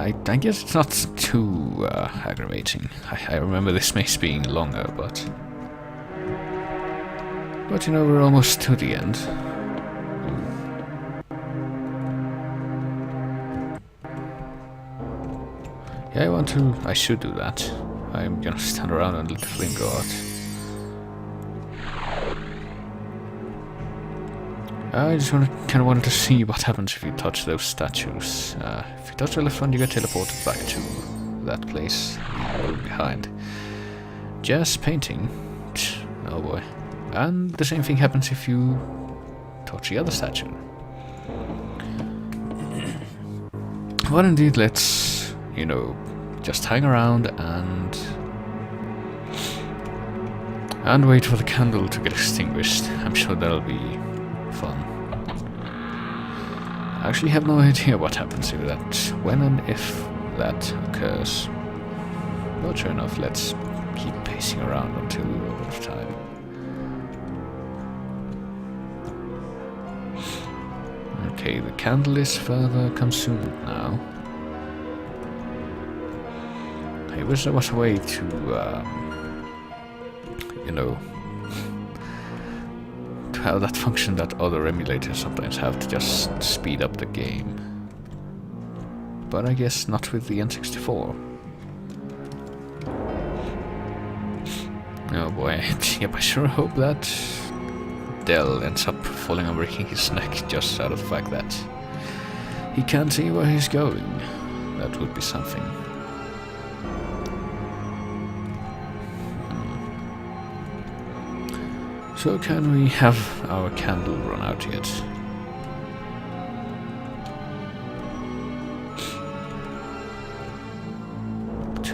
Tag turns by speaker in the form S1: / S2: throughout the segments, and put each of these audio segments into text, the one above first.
S1: I guess it's not too aggravating. I remember this maze being longer, but you know, we're almost to the end. Yeah, I should do that. I'm gonna stand around and let the flame go out. I just kinda wanted to see what happens if you touch those statues. If you touch the left one, you get teleported back to that place behind. Just painting. Oh boy. And the same thing happens if you touch the other statue. But indeed, let's, you know, just hang around and wait for the candle to get extinguished. I'm sure that'll be fun. I actually have no idea what happens if that, when and if that occurs. But sure enough, let's keep pacing around until we run out of time. Okay, the candle is further consumed now. I wish there was a way to, you know, to have that function that other emulators sometimes have to just speed up the game. But I guess not with the N64. Oh boy, yep, I sure hope that Dell ends up falling and breaking his neck just out of the fact that he can't see where he's going. That would be something. So can we have our candle run out yet?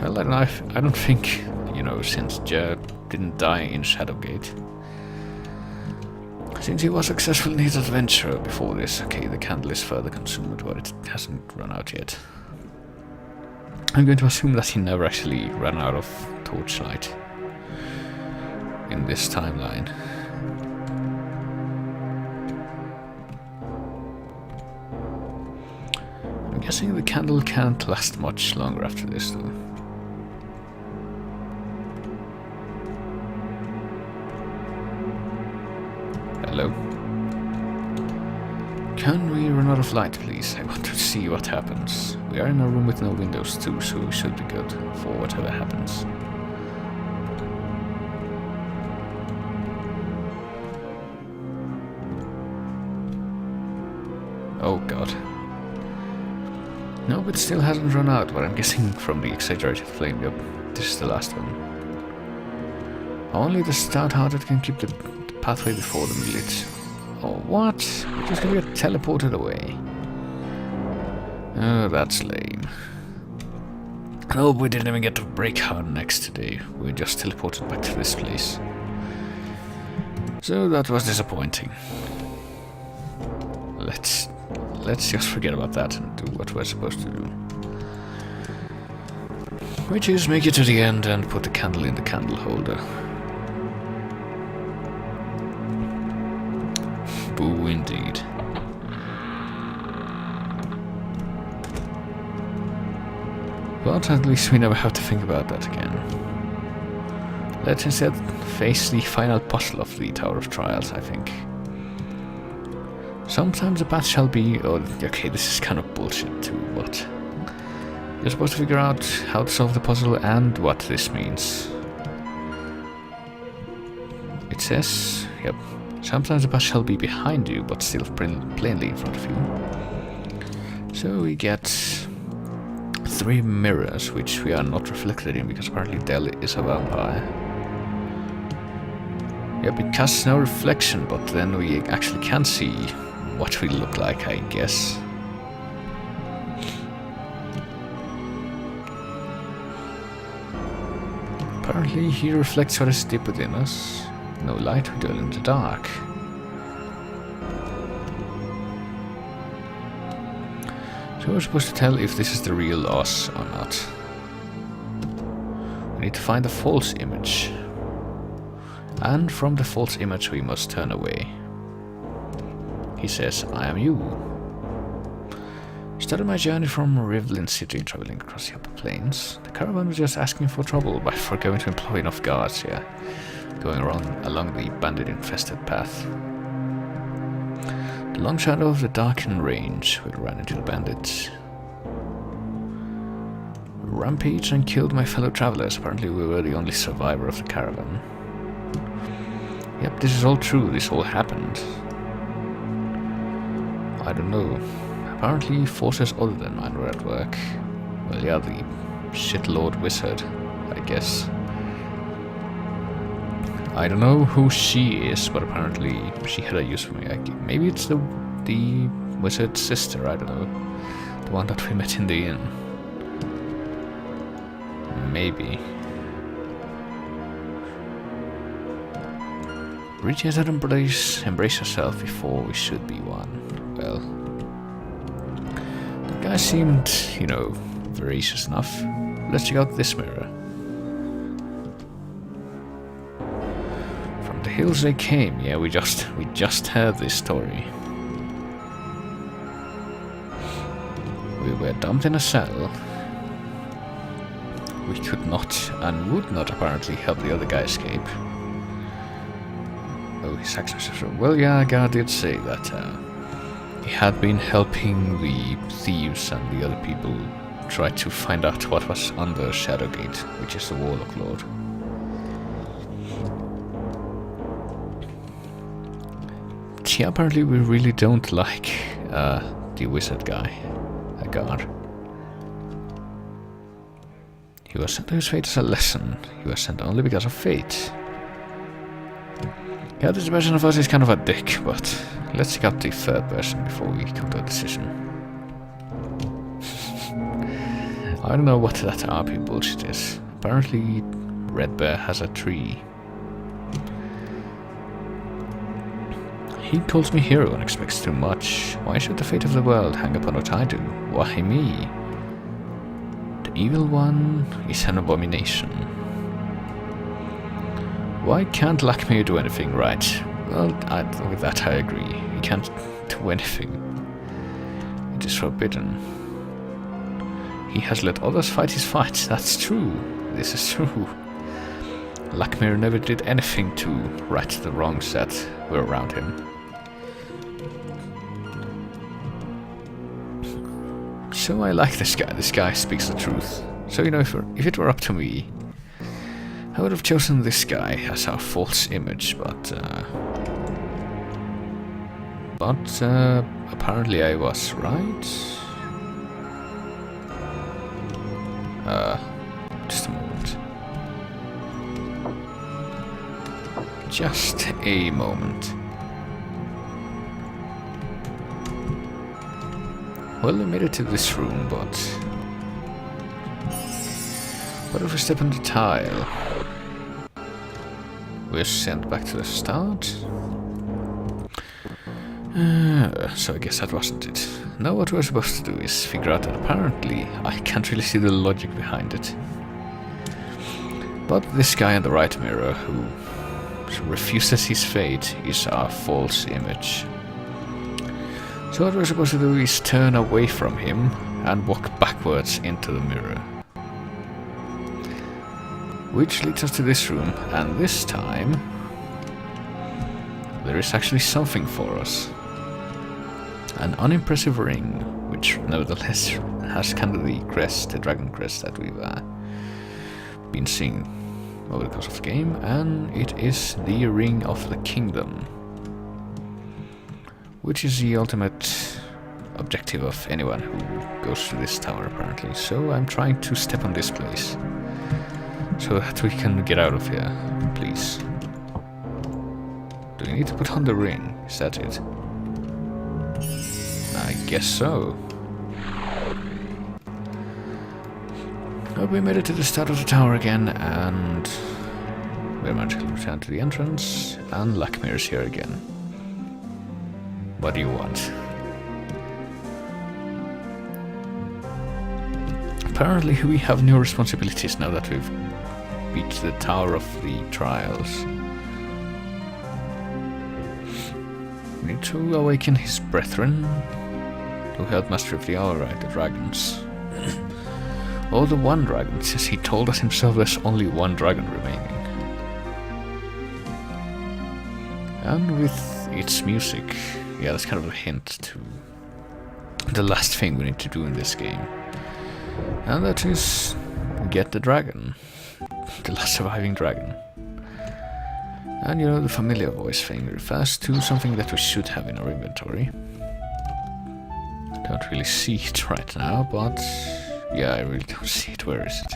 S1: Well, I don't think, you know, since Jer didn't die in Shadowgate. Since he was successful in his adventure before this, okay, the candle is further consumed, but it hasn't run out yet. I'm going to assume that he never actually ran out of torchlight in this timeline. I'm guessing the candle can't last much longer after this, though. Hello? Can we run out of light, please? I want to see what happens. We are in a room with no windows too, so we should be good for whatever happens. Oh god. No, it still hasn't run out, but I'm guessing from the exaggerated flame. Yep, this is the last one. Only the stout-hearted can keep the pathway before them lit. Oh, what? We're just gonna get teleported away. Oh, that's lame. Oh, we didn't even get to break our necks today. We were just teleported back to this place. So that was disappointing. Let's just forget about that and do what we're supposed to do. Which is make it to the end and put the candle in the candle holder. Boo indeed. But at least we never have to think about that again. Let's instead face the final puzzle of the Tower of Trials, I think. Sometimes the path shall be... Oh, okay, this is kind of bullshit too, but... You're supposed to figure out how to solve the puzzle and what this means. It says... Yep. Sometimes the path shall be behind you, but still plainly in front of you. So we get 3 mirrors, which we are not reflected in, because apparently Dell is a vampire. Yep, it casts no reflection, but then we actually can see what we look like, I guess. Apparently he reflects what is deep within us. No light, we dwell in the dark. So we're supposed to tell if this is the real us or not. We need to find the false image. And from the false image we must turn away. He says, I am you. Started my journey from Rivlin City, traveling across the upper plains. The caravan was just asking for trouble by forgetting to employ enough guards, yeah. Going along the bandit-infested path. The long shadow of the darkened range, we ran into the bandits. Rampaged and killed my fellow travelers. Apparently we were the only survivor of the caravan. Yep, this is all true, this all happened. I don't know. Apparently forces other than mine were at work. Well, yeah, the shitlord wizard, I guess. I don't know who she is, but apparently she had a use for me. Maybe it's the wizard's sister, I don't know. The one that we met in the inn. Maybe. Regis said embrace yourself before we should be one. Well, the guy seemed, you know, voracious enough. Let's check out this mirror. From the hills they came. Yeah, we just heard this story. We were dumped in a cell. We could not and would not apparently help the other guy escape. Oh, his accent. Well, yeah, God did say that he had been helping the thieves and the other people try to find out what was under Shadowgate, which is the Warlock Lord. Yeah, apparently we really don't like the wizard guy, a guard. He was sent to his fate as a lesson. He was sent only because of fate. Yeah, this version of us is kind of a dick, but let's check out the third version before we come to a decision. I don't know what that RP bullshit is. Apparently, Red Bear has a tree. He calls me hero and expects too much. Why should the fate of the world hang upon what I do? Why me? The evil one is an abomination. Why can't Lakmir do anything right? Well, with that I agree. He can't do anything. It is forbidden. He has let others fight his fights. That's true. This is true. Lakmir never did anything to right the wrongs that were around him. So I like this guy. This guy speaks the truth. So, you know, if it were up to me, I would have chosen this guy as our false image, but apparently I was right. Just a moment. Just a moment. Well, we made it to this room, but what if we step on the tile? We're sent back to the start. So I guess that wasn't it. Now what we're supposed to do is figure out that apparently I can't really see the logic behind it. But this guy in the right mirror who refuses his fate is our false image. So what we're supposed to do is turn away from him and walk backwards into the mirror. Which leads us to this room, and this time there is actually something for us. An unimpressive ring, which nevertheless has kind of the crest, the dragon crest that we've been seeing over the course of the game, and it is the Ring of the Kingdom, which is the ultimate objective of anyone who goes to this tower apparently. So I'm trying to step on this place so that we can get out of here, please. Do we need to put on the ring? Is that it? I guess so. Well, we made it to the start of the tower again, and we're magically returned to the entrance, and Lakmir's here again. What do you want? Apparently we have new responsibilities now that we've reached the Tower of the Trials. We need to awaken his brethren. Who held mastery of the hour, right? The dragons. Oh, the one dragon. Since he told us himself there's only one dragon remaining. And with its music, yeah, that's kind of a hint to the last thing we need to do in this game. And that is get the dragon. The last surviving dragon. And you know, the familiar voice thing refers to something that we should have in our inventory. Don't really see it right now, but yeah, I really don't see it. Where is it?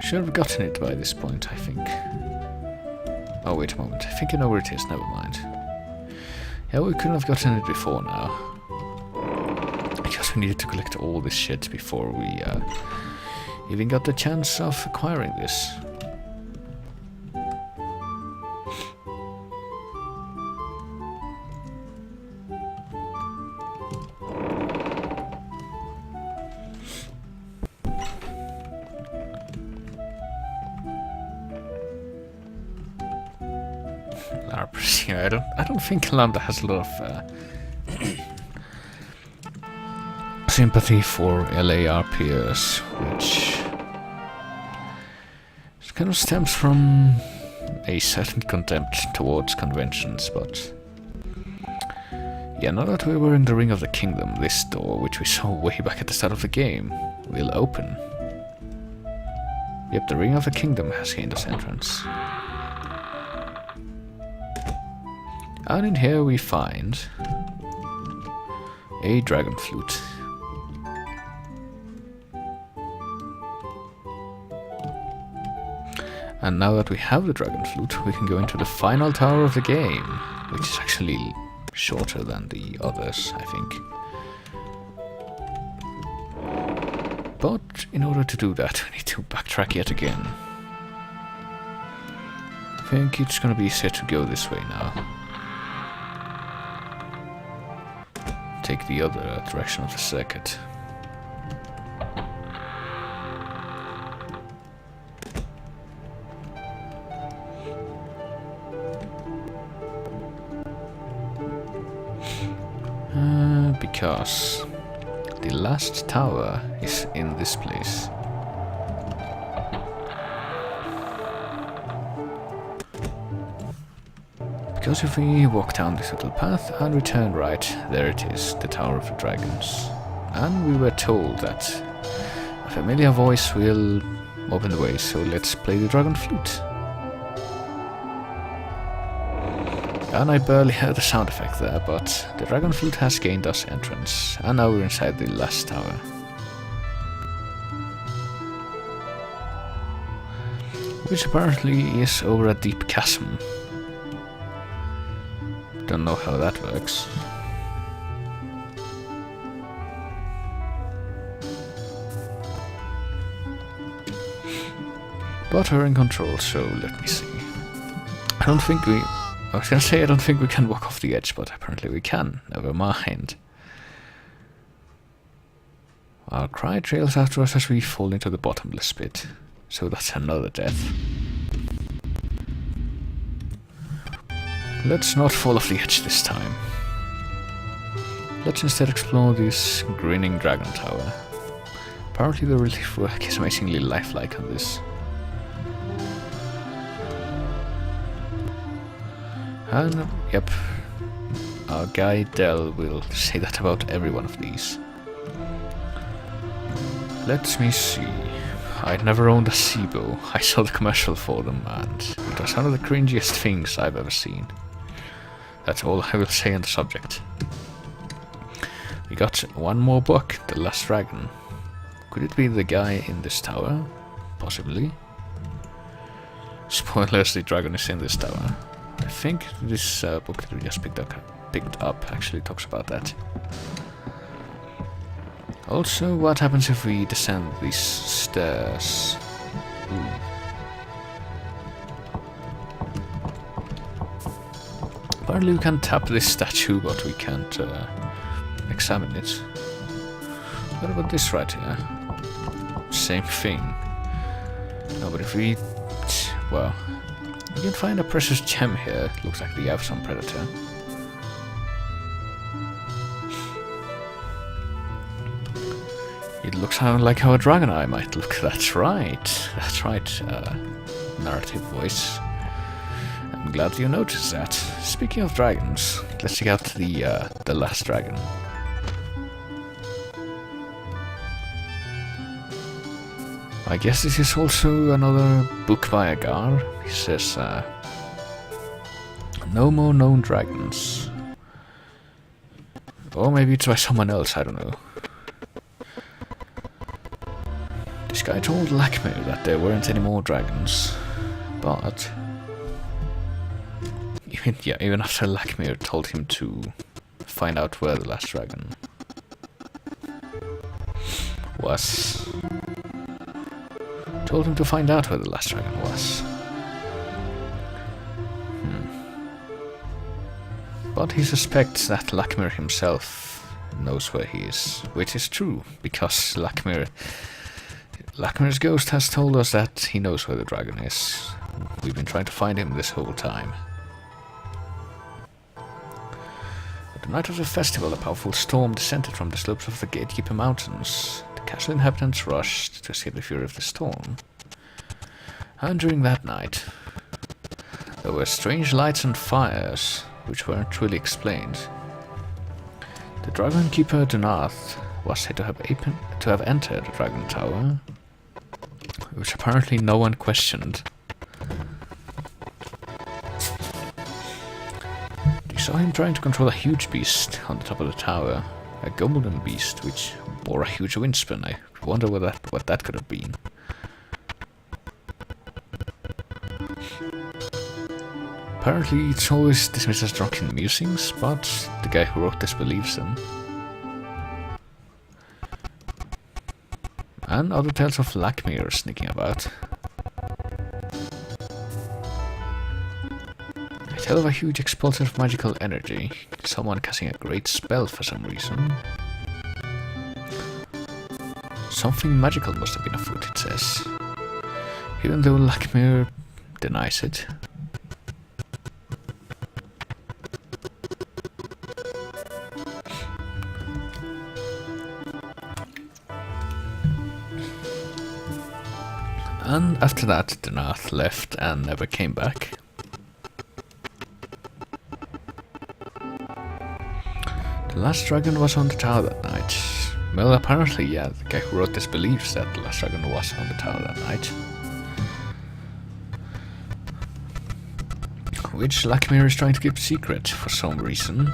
S1: Should have gotten it by this point, I think. Oh, wait a moment. I think I know where it is. Never mind. Yeah, we couldn't have gotten it before now. Because we needed to collect all this shit before we even got the chance of acquiring this. Yeah, I don't think Lambda has a lot of sympathy for LARPers, which kind of stems from a certain contempt towards conventions, but yeah, now that we're in the Ring of the Kingdom, this door, which we saw way back at the start of the game, will open. Yep, the Ring of the Kingdom has gained us entrance. And in here we find a dragon flute. And now that we have the dragon flute, we can go into the final tower of the game, which is actually shorter than the others, I think. But in order to do that, we need to backtrack yet again. I think it's gonna be easier to go this way now. Take the other direction of the circuit. Because the last tower is in this place. Because if we walk down this little path and we turn right, there it is, the Tower of the Dragons. And we were told that a familiar voice will open the way, so let's play the dragon flute. And I barely heard the sound effect there, but the dragon flute has gained us entrance, and now we're inside the last tower. Which apparently is over a deep chasm. Don't know how that works. But we're in control, so let me see. I was gonna say I don't think we can walk off the edge, but apparently we can. Never mind. Our cry trails after us as we fall into the bottomless pit. So that's another death. Let's not fall off the edge this time. Let's instead explore this grinning dragon tower. Apparently the relief work is amazingly lifelike on this. And, yep, our guy Del will say that about every one of these. Let me see. I'd never owned a Seabow. I saw the commercial for them, and it was one of the cringiest things I've ever seen. That's all I will say on the subject. We got one more book, The Last Dragon. Could it be the guy in this tower? Possibly. Spoilers, the dragon is in this tower. I think this book that we just picked up actually talks about that. Also, what happens if we descend these stairs? Ooh. Apparently we can tap this statue, but we can't examine it. What about this right here? Same thing. No, but if we... well... you can find a precious gem here. It looks like the Avson Predator. it looks like how a dragon eye might look. That's right. That's right. Narrative voice. I'm glad you noticed that. Speaking of dragons, let's check out the last dragon. I guess this is also another book by Agar. He says, no more known dragons. Or maybe it's by someone else, I don't know. This guy told Lakmir that there weren't any more dragons. But even after Lakmir told him to find out where the last dragon was. Told him to find out where the last dragon was. But he suspects that Lakmir himself knows where he is, which is true, because Lakmir's ghost has told us that he knows where the dragon is. We've been trying to find him this whole time. On the night of the festival, a powerful storm descended from the slopes of the Gatekeeper Mountains. The castle inhabitants rushed to escape the fury of the storm. And during that night, there were strange lights and fires, which weren't really explained. The Dragon Keeper Dunath was said to have entered the Dragon Tower, which apparently no one questioned. They saw him trying to control a huge beast on the top of the tower, a golden beast which bore a huge windspan. I wonder what that could have been. Apparently it's always dismissed as drunken musings, but the guy who wrote this believes them. And other tales of Lakmir sneaking about. A tale of a huge explosion of magical energy, someone casting a great spell for some reason. Something magical must have been afoot, it says. Even though Lakmir denies it. And after that, Dunath left and never came back. The last dragon was on the tower that night. Well, apparently, yeah, the guy who wrote this believes that the last dragon was on the tower that night. Which Lakmir is trying to keep secret for some reason.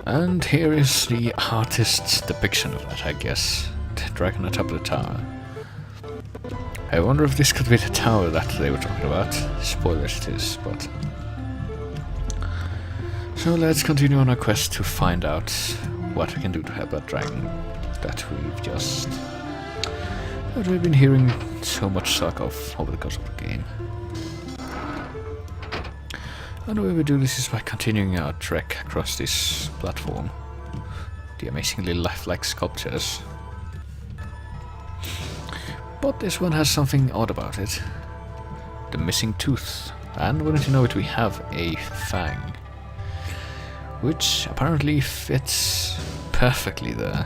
S1: And here is the artist's depiction of that, I guess. The dragon on top of the tower. I wonder if this could be the tower that they were talking about. Spoilers it is, but... So let's continue on our quest to find out what we can do to help that dragon that we've been hearing so much talk of over the course of the game. And the way we do this is by continuing our trek across this platform. The amazingly lifelike sculptures. But this one has something odd about it. The missing tooth. And wouldn't you know it, we have a fang. Which apparently fits perfectly there.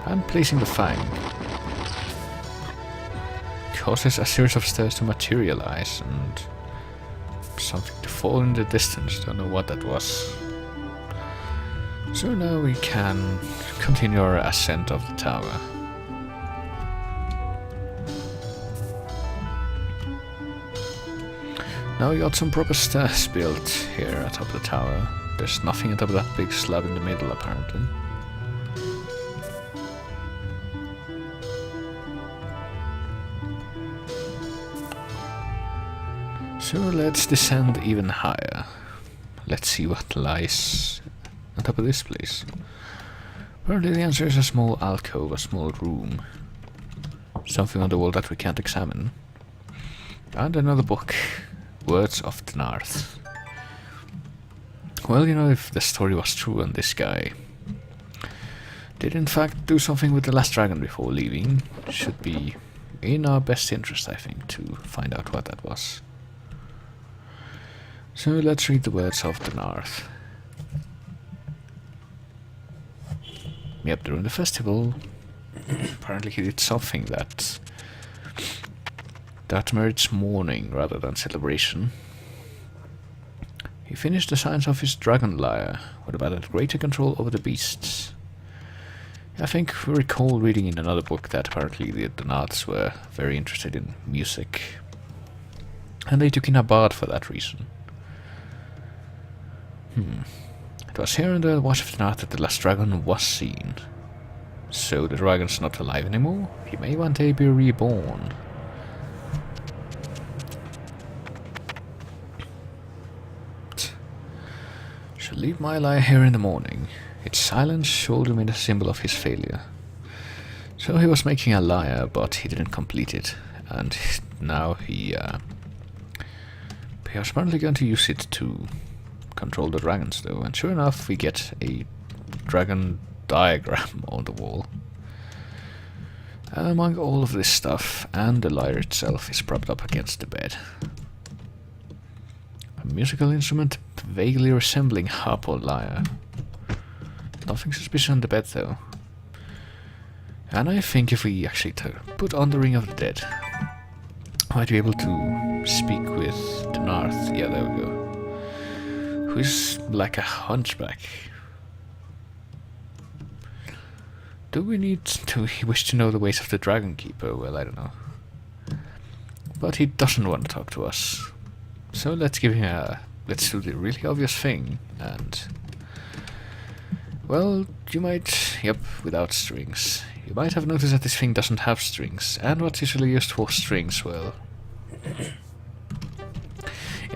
S1: And placing the fang causes a series of stairs to materialize and something to fall in the distance. Don't know what that was. So now we can continue our ascent of the tower. Now we got some proper stairs built here atop the tower. There's nothing atop that big slab in the middle apparently. So let's descend even higher. Let's see what lies on top of this place. Apparently the answer is a small alcove, a small room. Something on the wall that we can't examine. And another book. Words of Dnarth. Well, you know, if the story was true and this guy did in fact do something with the last dragon before leaving, it should be in our best interest, I think, to find out what that was. So let's read the words of Dnarth. yep, during the festival, apparently he did something that merits mourning rather than celebration. He finished the science of his dragon lyre, with about greater control over the beasts. I think we recall reading in another book that apparently the Donaths were very interested in music, and they took in a bard for that reason. It was here in the Watch of the North that the last dragon was seen. So the dragon's not alive anymore? He may one day be reborn. Shall leave my lyre here in the morning. Its silence showed him in a symbol of his failure. So he was making a lyre, but he didn't complete it, and now he was apparently going to use it to control the dragons, though. And sure enough, we get a dragon diagram on the wall. Among all of this stuff, and the lyre itself is propped up against the bed. A musical instrument vaguely resembling harp or lyre. Nothing suspicious on the bed, though. And I think if we actually put on the Ring of the Dead, I might be able to speak with the North. Yeah, there we go. Who is like a hunchback. Do we wish to know the ways of the Dragon Keeper? Well, I don't know. But he doesn't want to talk to us. So let's give him let's do the really obvious thing, and... well, you might... yep, without strings. You might have noticed that this thing doesn't have strings, and what's usually used for strings, well...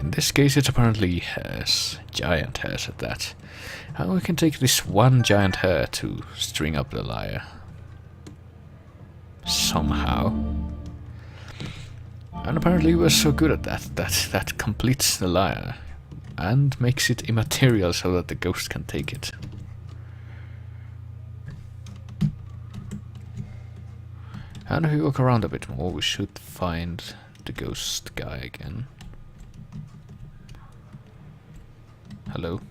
S1: in this case it apparently has giant hairs at that. And we can take this one giant hair to string up the lyre. Somehow. And apparently we're so good at that completes the lyre. And makes it immaterial so that the ghost can take it. And if we walk around a bit more, we should find the ghost guy again. Hello?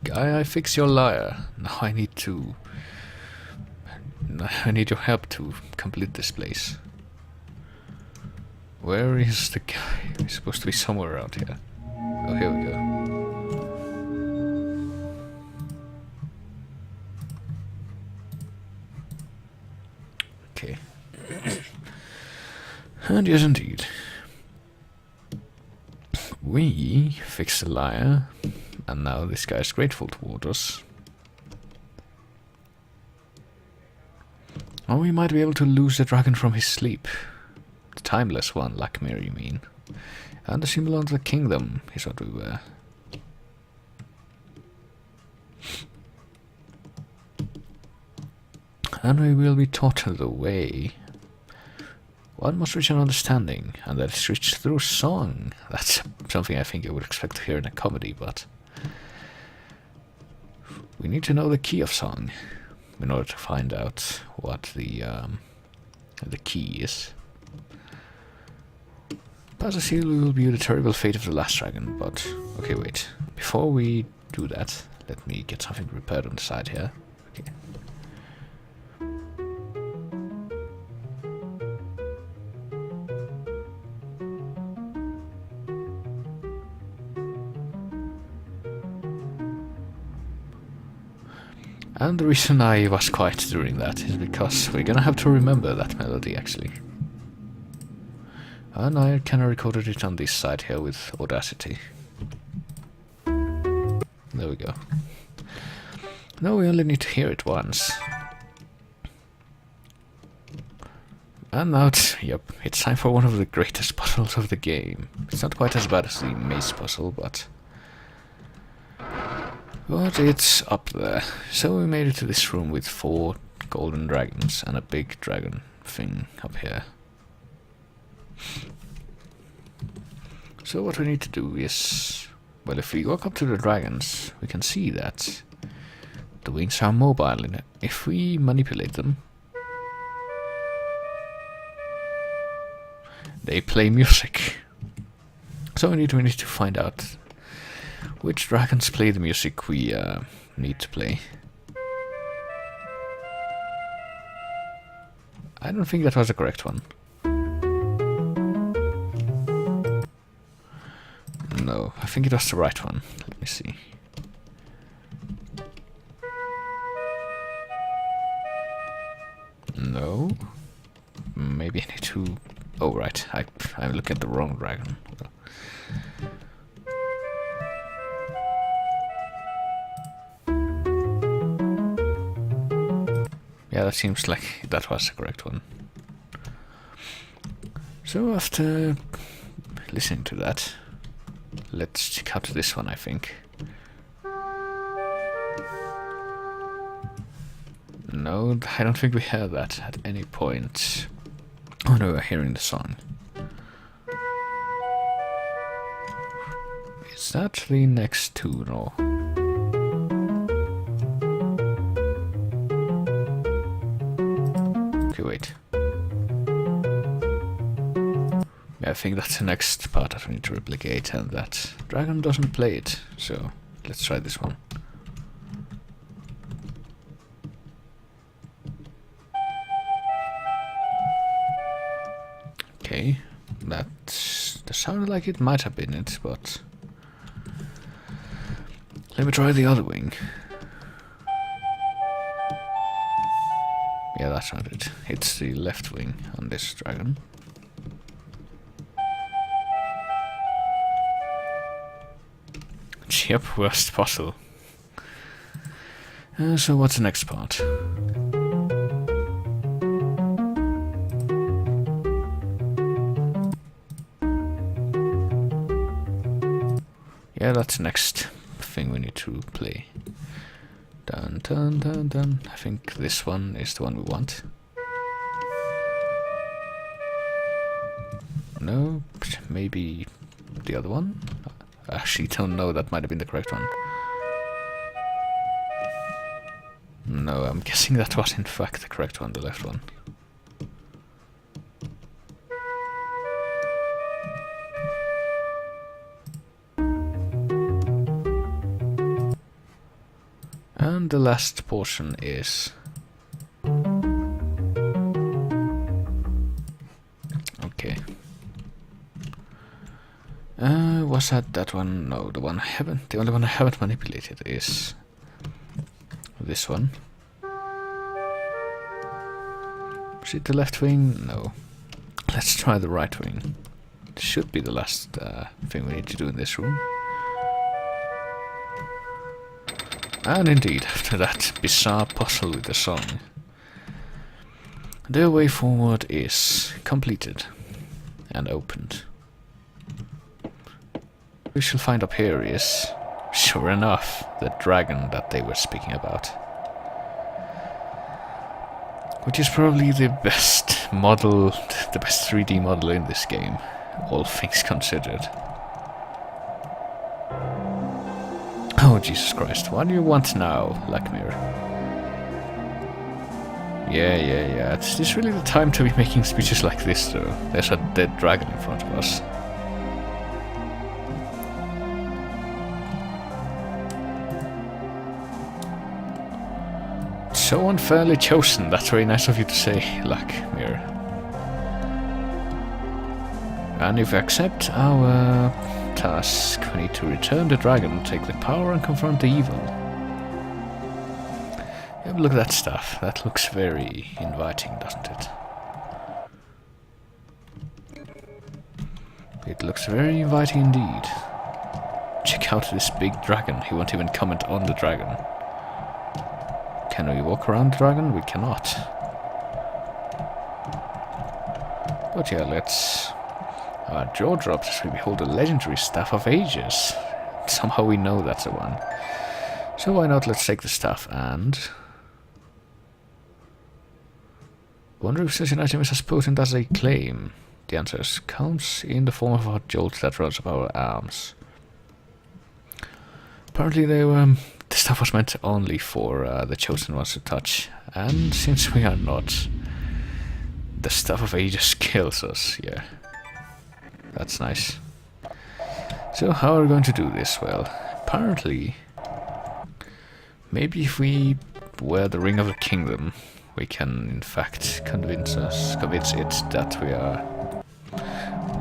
S1: Guy, I fix your lyre. Now I need your help to complete this place. Where is the guy? He's supposed to be somewhere around here. Oh, here we go. Okay. And yes, indeed. We fixed the lyre, and now this guy is grateful toward us. Or we might be able to lose the dragon from his sleep. The timeless one, Lakmir, you mean. And the symbol of the kingdom is what we were. And we will be taught the way. One must reach an understanding, and that is reached through song. That's something I think I would expect to hear in a comedy, but... we need to know the key of song in order to find out what the key is. Pass a seal, we will view the terrible fate of the last dragon, but... okay, wait. Before we do that, let me get something prepared on the side here. Okay. And the reason I was quiet during that is because we're gonna have to remember that melody, actually. And I kinda recorded it on this side here with Audacity. There we go. Now we only need to hear it once. And now it's time for one of the greatest puzzles of the game. It's not quite as bad as the maze puzzle, but it's up there. So we made it to this room with 4 golden dragons and a big dragon thing up here. So what we need to do is... well, if we walk up to the dragons, we can see that the wings are mobile in it. If we manipulate them, they play music. So we need to find out which dragons play the music we need to play. I don't think that was the correct one. No, I think it was the right one. Let me see. No. Maybe I need to... Oh, right. I'm looking at the wrong dragon. Yeah, that seems like that was the correct one. So after listening to that, let's check out this one, I think. No, I don't think we heard that at any point. Oh no, we're hearing the song. Is that the next tune or... Okay, wait. Yeah, I think that's the next part that we need to replicate, and that dragon doesn't play it, so let's try this one. Okay, that sounded like it might have been it, but let me try the other wing. Yeah, that's not it. It's the left wing on this dragon. Yep, worst possible. So what's the next part? Yeah, that's the next thing we need to play. Dun dun dun dun. I think this one is the one we want. No, maybe the other one? I actually don't know, that might have been the correct one. No, I'm guessing that was in fact the correct one, the left one. And the last portion is... Okay. Was that one? No, the one I haven't. The only one I haven't manipulated is this one. Is it the left wing? No. Let's try the right wing. It should be the last thing we need to do in this room. And indeed, after that bizarre puzzle with the song, the way forward is completed and opened. What we shall find up here is, sure enough, the dragon that they were speaking about. Which is probably the best model, the best 3D model in this game, all things considered. Oh, Jesus Christ, what do you want now, Lackmere? Yeah. Is this really the time to be making speeches like this, though? There's a dead dragon in front of us. So unfairly chosen, that's very nice of you to say, Lackmere. And if you accept our task, we need to return the dragon, take the power and confront the evil. Yeah, look at that stuff. That looks very inviting, doesn't it? It looks very inviting indeed. Check out this big dragon. He won't even comment on the dragon. Can we walk around the dragon? We cannot. But yeah, let's... jaw drops as we behold the legendary Staff of Ages. Somehow we know that's the one. So why not, let's take the staff and... Wonder if such an item is as potent as they claim. The answer is, comes in the form of a jolt that runs up our arms. Apparently the stuff was meant only for the chosen ones to touch, and since we are not, the Staff of Ages kills us, yeah. That's nice. So how are we going to do this? Well, apparently, maybe if we wear the Ring of the Kingdom, we can in fact convince it that we are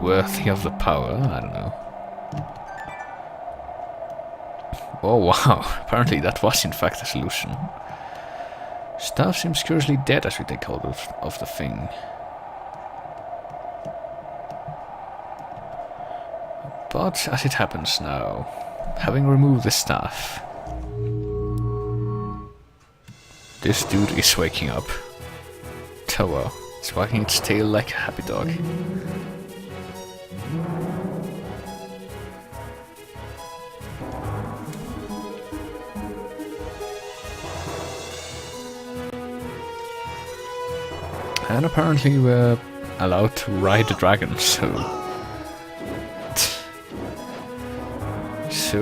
S1: worthy of the power. I don't know. Oh wow, apparently that was in fact a solution. Staff seems curiously dead as we take hold of the thing. But as it happens now, having removed the staff, this dude is waking up. Oh wow, it's wagging its tail like a happy dog. And apparently we're allowed to ride the dragon, so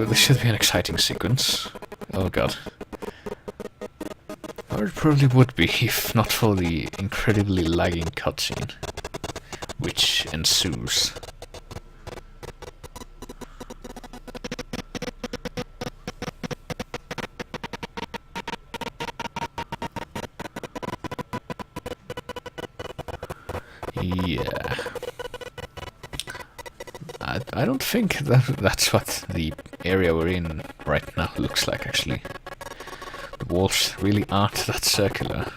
S1: this should be an exciting sequence. Oh god. Or it probably would be if not for the incredibly lagging cutscene which ensues. Yeah. I don't think that's what the area we're in right now looks like, actually. The walls really aren't that circular.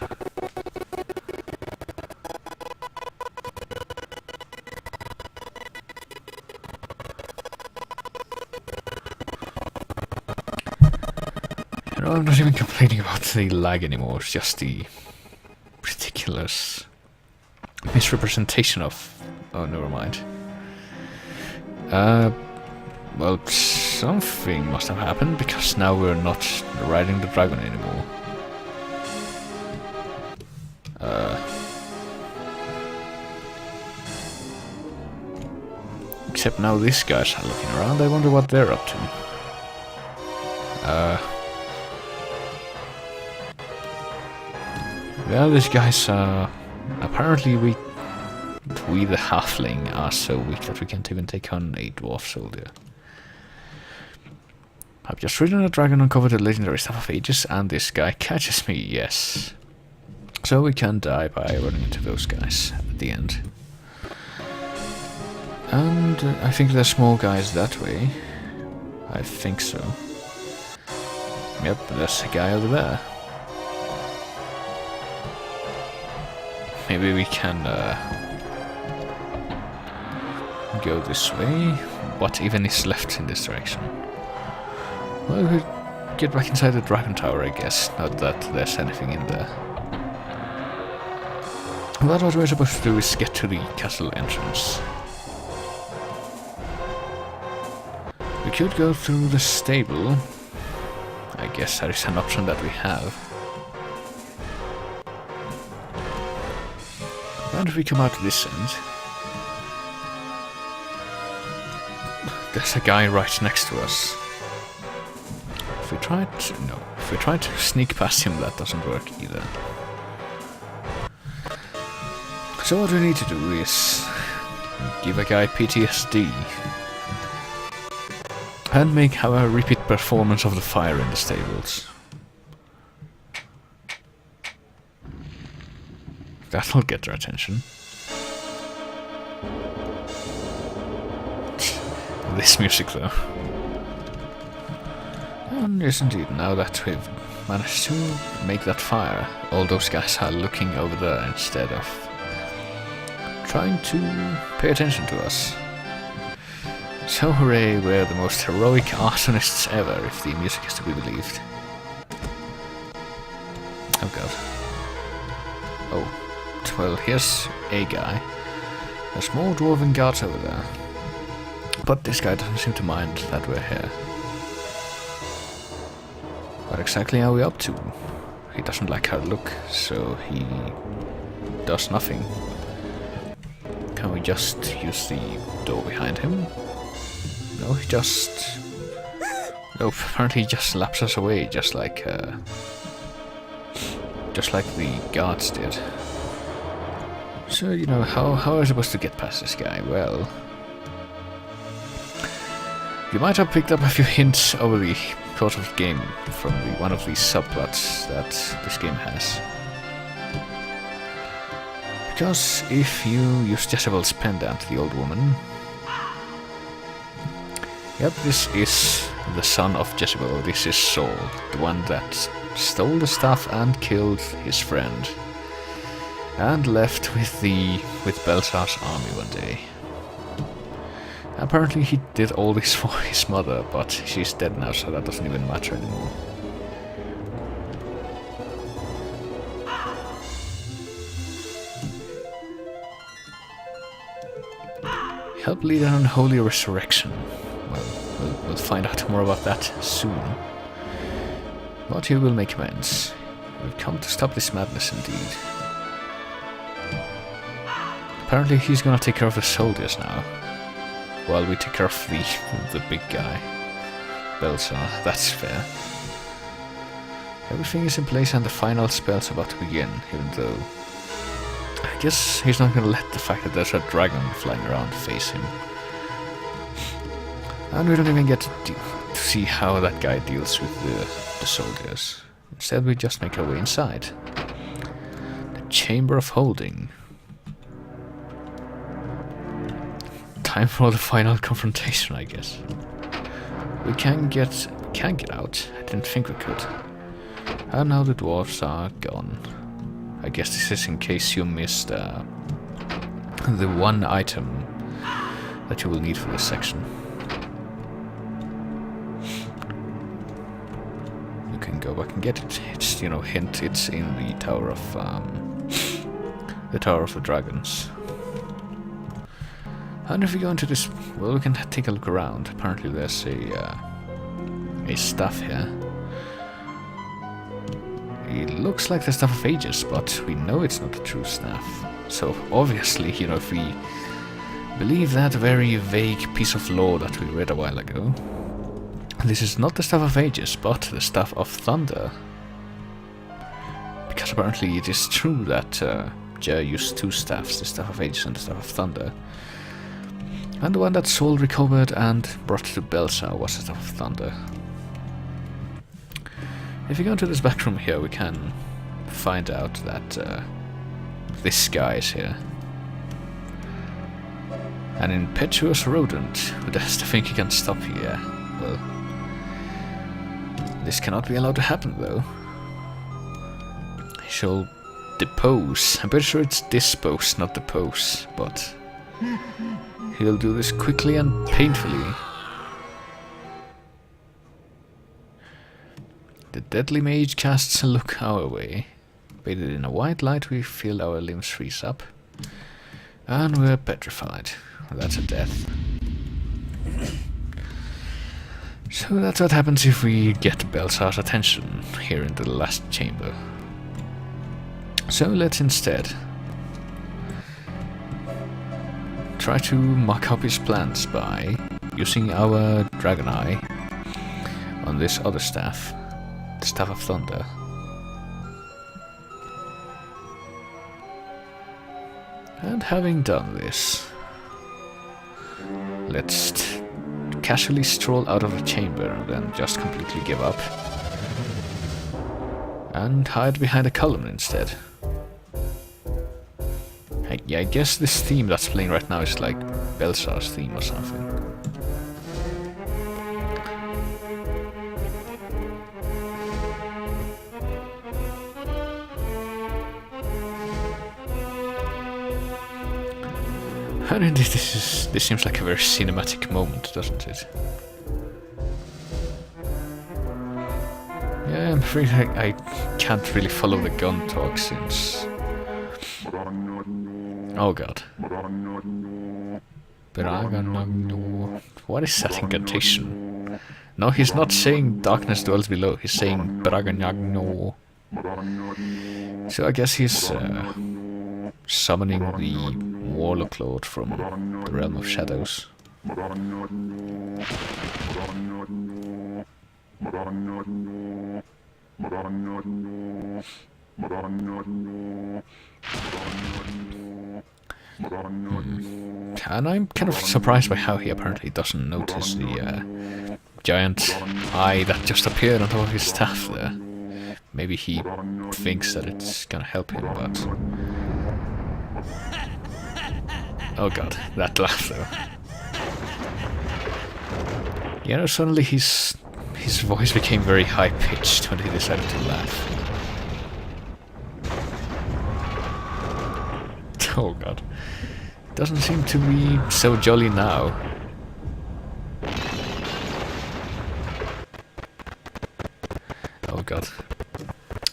S1: You know, I'm not even complaining about the lag anymore, it's just the ridiculous misrepresentation of... Oh, never mind. Well, something must have happened, because now we're not riding the dragon anymore. Except now these guys are looking around, I wonder what they're up to. Well, these guys are... Apparently we the halfling are so weak that we can't even take on a dwarf soldier. I've just ridden a dragon, uncovered the legendary Staff of Ages, and this guy catches me, yes. So we can die by running into those guys at the end. And I think there's small guys that way. I think so. Yep, there's a guy over there. Maybe we can go this way. What even is left in this direction? Well, we get back inside the dragon tower, I guess. Not that there's anything in there. But what we're supposed to do is get to the castle entrance. We could go through the stable. I guess that is an option that we have. And if we come out this end, there's a guy right next to us. If we try to sneak past him, that doesn't work either. So what we need to do is give a guy PTSD and make our repeat performance of the fire in the stables. That'll get their attention. This music, though. And yes, indeed, now that we've managed to make that fire, all those guys are looking over there instead of trying to pay attention to us. So hooray, we're the most heroic arsonists ever, if the music is to be believed. Oh god. Oh. Well, here's a guy. There's more dwarven guards over there. But this guy doesn't seem to mind that we're here. What exactly are we up to? He doesn't like our look, so he does nothing. Can we just use the door behind him? No, he just... Nope, apparently he just slaps us away, just like the guards did. So, you know, how are we supposed to get past this guy? Well, you might have picked up a few hints over the course of the game from one of the subplots that this game has. Because if you use Jezebel's pendant, the old woman... Yep, this is the son of Jezebel. This is Saul, the one that stole the stuff and killed his friend. And left with Belsar's army one day. Apparently he did all this for his mother, but she's dead now, so that doesn't even matter anymore. Help lead an unholy resurrection. Well, we'll find out more about that soon. But he will make amends. We've come to stop this madness indeed. Apparently he's gonna take care of the soldiers now. While we take care of the big guy. Belsar, that's fair. Everything is in place and the final spell's about to begin, even though... I guess he's not gonna let the fact that there's a dragon flying around face him. And we don't even get to see how that guy deals with the soldiers. Instead we just make our way inside. The Chamber of Holding. Time for the final confrontation, I guess. We can get out. I didn't think we could. And now the dwarves are gone. I guess this is in case you missed the one item that you will need for this section. You can go back and get it. It's, you know, hint, it's in the Tower of the Dragons. And if we go into this, well, we can take a look around. Apparently there's a staff here. It looks like the Staff of Ages, but we know it's not a true staff. So obviously, you know, if we believe that very vague piece of lore that we read a while ago, this is not the Staff of Ages, but the Staff of Thunder. Because apparently it is true that Jer used two staffs, the Staff of Ages and the Staff of Thunder. And the one that Saul recovered and brought to Belsar was the Staff of Thunder. If you go into this back room here, we can find out that this guy is here. An impetuous rodent who dares to think he can stop here. Well, this cannot be allowed to happen, though. He shall depose. I'm pretty sure it's dispose, not depose, but he'll do this quickly and painfully. The deadly mage casts a look our way. Bathed in a white light, we feel our limbs freeze up. And we're petrified. That's a death. So that's what happens if we get Belsar's attention here in the last chamber. So let's instead try to mock up his plans by using our Dragon Eye on this other staff. The Staff of Thunder. And having done this, let's casually stroll out of the chamber and then just completely give up. And hide behind a column instead. I guess this theme that's playing right now is like Belsar's theme or something. And indeed, this seems like a very cinematic moment, doesn't it? Yeah, I'm afraid I can't really follow the gun talk since... Oh god. What is that incantation? No, he's not saying darkness dwells below, he's saying Braganyagno. So I guess he's summoning the Warlock Lord from the realm of shadows. And I'm kind of surprised by how he apparently doesn't notice the giant eye that just appeared on top of his staff there. Maybe he thinks that it's gonna help him, but Oh god, that laugh though. You know, suddenly his voice became very high-pitched when he decided to laugh. Oh god. Doesn't seem to be so jolly now. Oh god.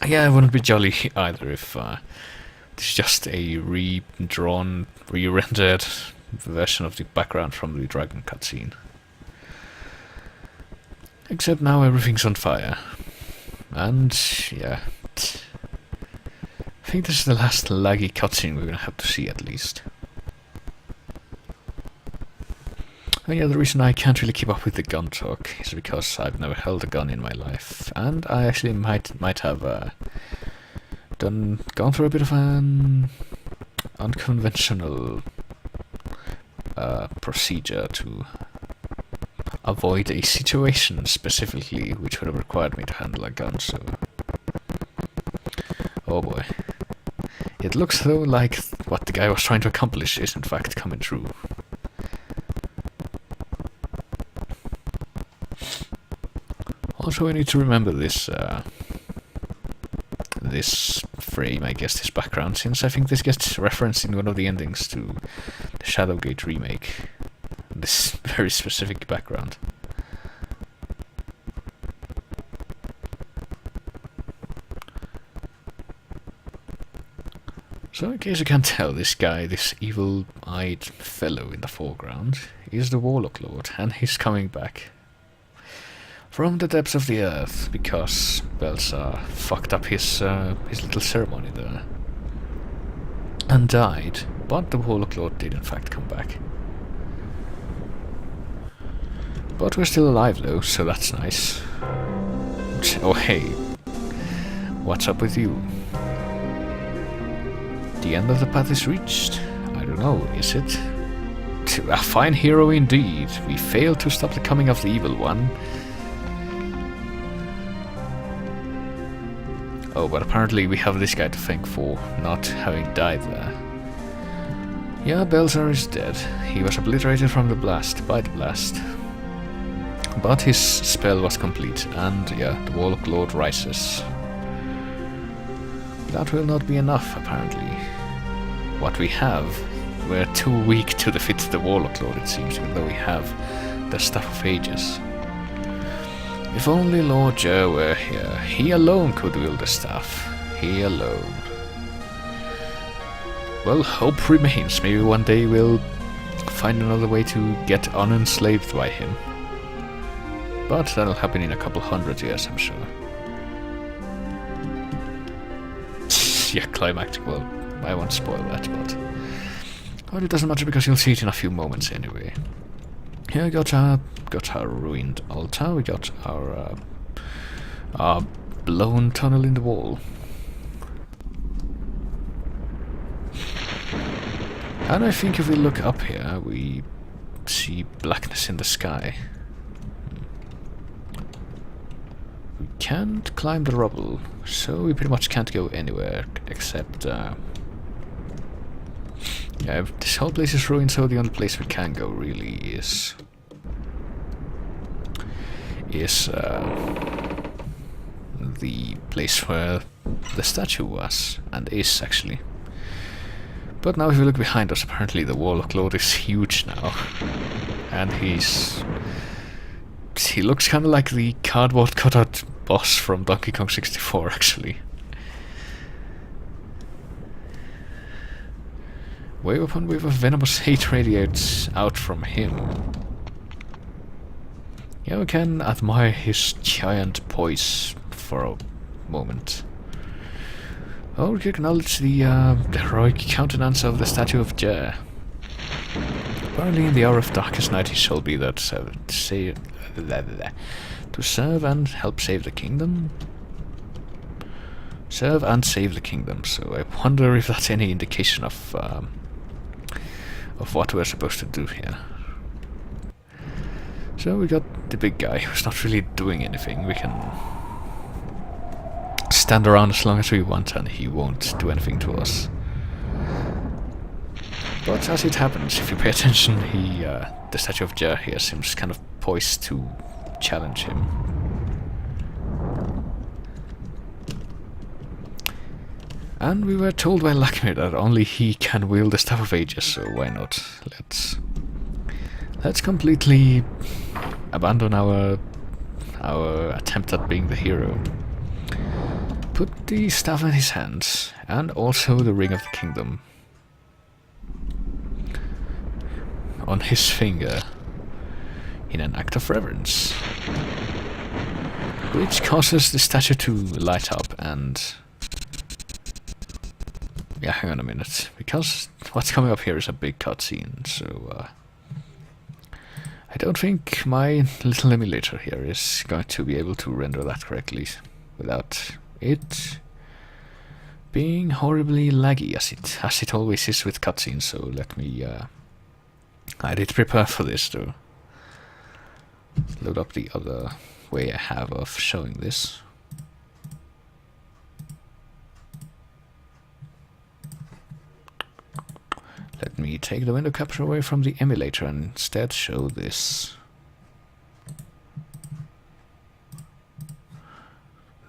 S1: Yeah, it wouldn't be jolly either if it's just a redrawn, re-rendered version of the background from the dragon cutscene. Except now everything's on fire. And yeah. I think this is the last laggy cutscene we're gonna have to see at least. Oh yeah, the reason I can't really keep up with the gun talk is because I've never held a gun in my life, and I actually might have gone through a bit of an unconventional procedure to avoid a situation specifically which would have required me to handle a gun. So, oh boy, it looks though like what the guy was trying to accomplish is in fact coming true. Also, I need to remember this this frame, I guess, this background, since I think this gets referenced in one of the endings to the Shadowgate remake. This very specific background. So, in case you can't tell, this guy, this evil-eyed fellow in the foreground, is the Warlock Lord, and he's coming back from the depths of the earth, because Belsa fucked up his little ceremony there. And died, but the Warlock Lord did in fact come back. But we're still alive though, so that's nice. Oh hey, what's up with you? The end of the path is reached? I don't know, is it? A fine hero indeed. We failed to stop the coming of the evil one. Oh, but apparently we have this guy to thank for not having died there. Yeah, Belzar is dead. He was obliterated from the blast, by the blast. But his spell was complete, and yeah, the Warlock Lord rises. That will not be enough, apparently. What we have, we're too weak to defeat the Warlock Lord, it seems, even though we have the Staff of Ages. If only Lord Jer were here. He alone could wield the staff. He alone. Well, hope remains. Maybe one day we'll find another way to get unenslaved by him. But that'll happen in a couple 100 years, I'm sure. Yeah, climactic. Well, I won't spoil that, but it doesn't matter because you'll see it in a few moments anyway. Here we got our ruined altar, we got our blown tunnel in the wall. And I think if we look up here, we see blackness in the sky. We can't climb the rubble, so we pretty much can't go anywhere except... yeah, this whole place is ruined, so the only place we can go really is the place where the statue was, and is actually. But now if we look behind us, apparently the Warlock Lord is huge now, and he looks kind of like the cardboard cutout boss from Donkey Kong 64, actually. Wave upon wave of venomous hate radiates out from him. Yeah, we can admire his giant poise for a moment. Oh, we can acknowledge the heroic countenance of the statue of Jer. Apparently in the hour of darkest night he shall be there to serve and help save the kingdom? Serve and save the kingdom, so I wonder if that's any indication of what we're supposed to do here. So we got the big guy who's not really doing anything. We can stand around as long as we want and he won't do anything to us. But as it happens, if you pay attention, the statue of Jer here seems kind of poised to challenge him. And we were told by Lakmir that only he can wield the Staff of Ages, so why not? Let's completely abandon our attempt at being the hero. Put the staff in his hands, and also the Ring of the Kingdom on his finger in an act of reverence, which causes the statue to light up. And yeah, hang on a minute, because what's coming up here is a big cutscene, so I don't think my little emulator here is going to be able to render that correctly without it being horribly laggy, as it always is with cutscenes. So let me I did prepare for this to load up the other way I have of showing this. Let me take the window capture away from the emulator and instead show this.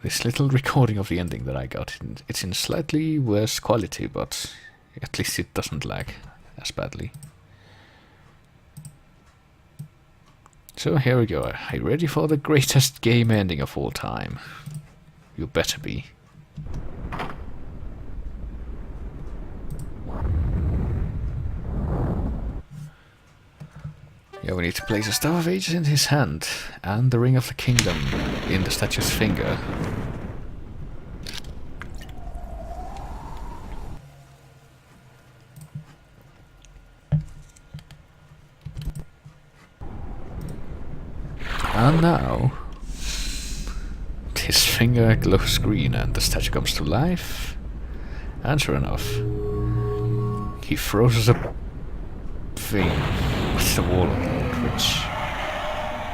S1: This little recording of the ending that I got. It's in slightly worse quality, but at least it doesn't lag as badly. So here we go. Are you ready for the greatest game ending of all time? You better be. Yeah, we need to place a Staff of Ages in his hand and the Ring of the Kingdom in the statue's finger. And now his finger glows green and the statue comes to life. And sure enough, he throws a thing with the wall, which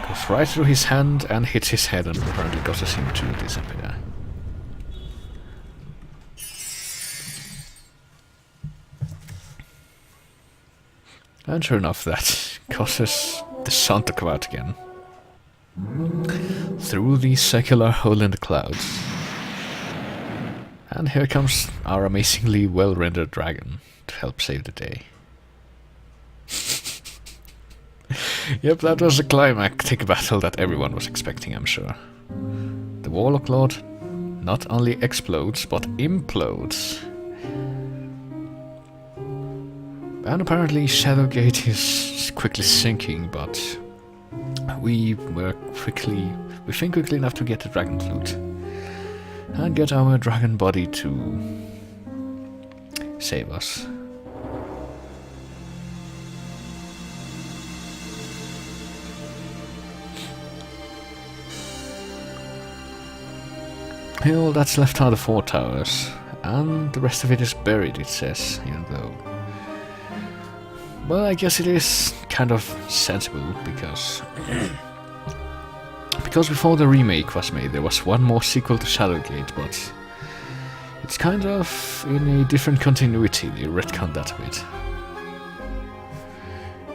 S1: goes right through his hand and hits his head and apparently causes him to disappear. And sure enough, that causes the sun to come out again through the circular hole in the clouds. And here comes our amazingly well-rendered dragon to help save the day. Yep, that was a climactic battle that everyone was expecting, I'm sure. The Warlock Lord not only explodes, but implodes. And apparently Shadowgate is quickly sinking, but we think quickly enough to get the Dragon Flute and get our dragon body to save us. All that's left are the 4 towers, and the rest of it is buried, it says, even though... Well, I guess it is kind of sensible, because... because before the remake was made, there was one more sequel to Shadowgate, but... it's kind of in a different continuity, they retconned that a bit.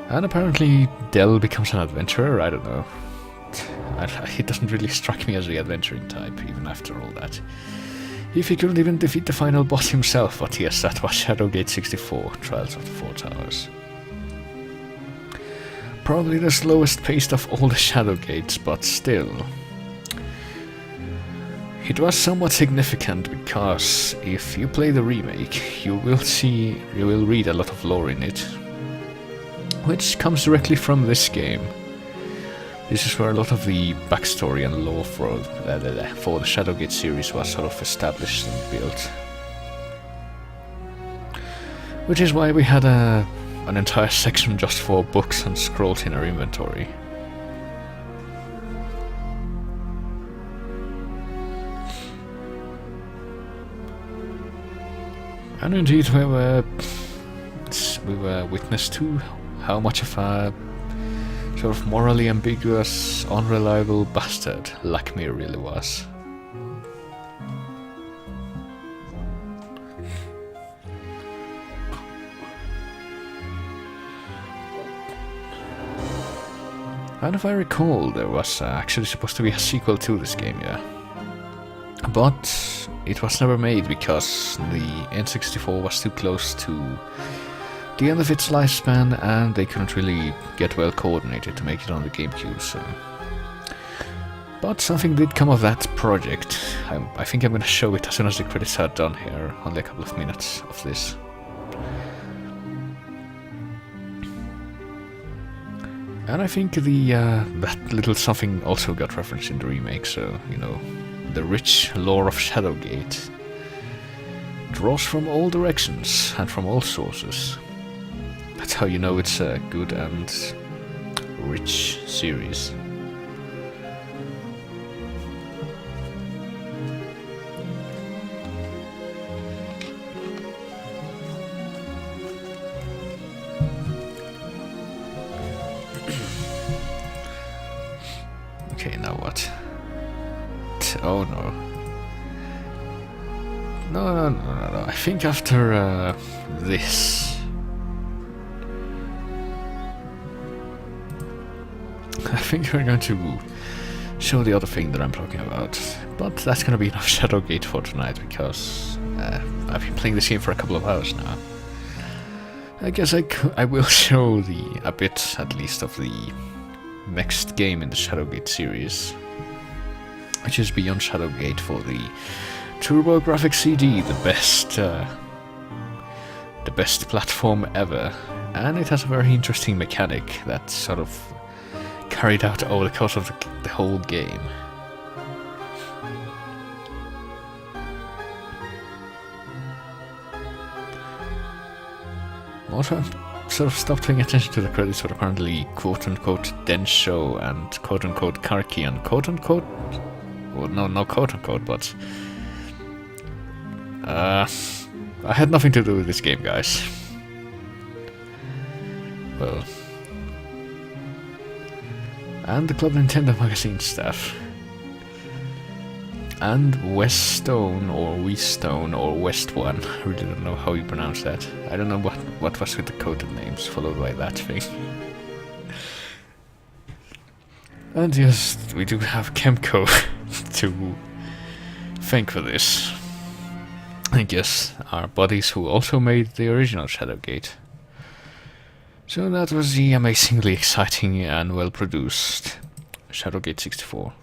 S1: And apparently Dell becomes an adventurer, I don't know. He doesn't really strike me as the adventuring type, even after all that. If he couldn't even defeat the final boss himself, but yes, that was Shadowgate 64, Trials of the 4 Towers. Probably the slowest paced of all the Shadowgates, but still. It was somewhat significant because if you play the remake, you will read a lot of lore in it, which comes directly from this game. This is where a lot of the backstory and lore for the Shadowgate series was sort of established and built. Which is why we had an entire section just for books and scrolls in our inventory. And indeed we were witness to how much of a sort of morally ambiguous, unreliable bastard Lakmir really was. And if I recall, there was actually supposed to be a sequel to this game, yeah. But it was never made because the N64 was too close to the end of its lifespan and they couldn't really get well coordinated to make it on the GameCube, so... But something did come of that project. I think I'm gonna show it as soon as the credits are done here, only a couple of minutes of this. And I think the that little something also got referenced in the remake, so, you know, the rich lore of Shadowgate draws from all directions and from all sources. That's how you know it's a good and rich series. Okay, now what? Oh no. No. I think after this... I think we're going to show the other thing that I'm talking about. But that's gonna be enough Shadowgate for tonight, because I've been playing this game for a couple of hours now. I guess I will show a bit, at least, of the next game in the Shadowgate series, which is Beyond Shadowgate for the TurboGrafx CD, the best platform ever, and it has a very interesting mechanic that sort of carried out over the course of the whole game. Also, sort of stopped paying attention to the credits, but apparently quote-unquote Densho and quote-unquote Karki and quote-unquote... well, no, not quote-unquote, but... I had nothing to do with this game, guys. Well... and the Club Nintendo magazine staff. And Westone, or Westone, or West One. I really don't know how you pronounce that. I don't know what was with the coded names, followed by that thing. And yes, we do have Kemco to thank for this. I guess our buddies who also made the original Shadowgate. So that was the amazingly exciting and well produced Shadowgate 64.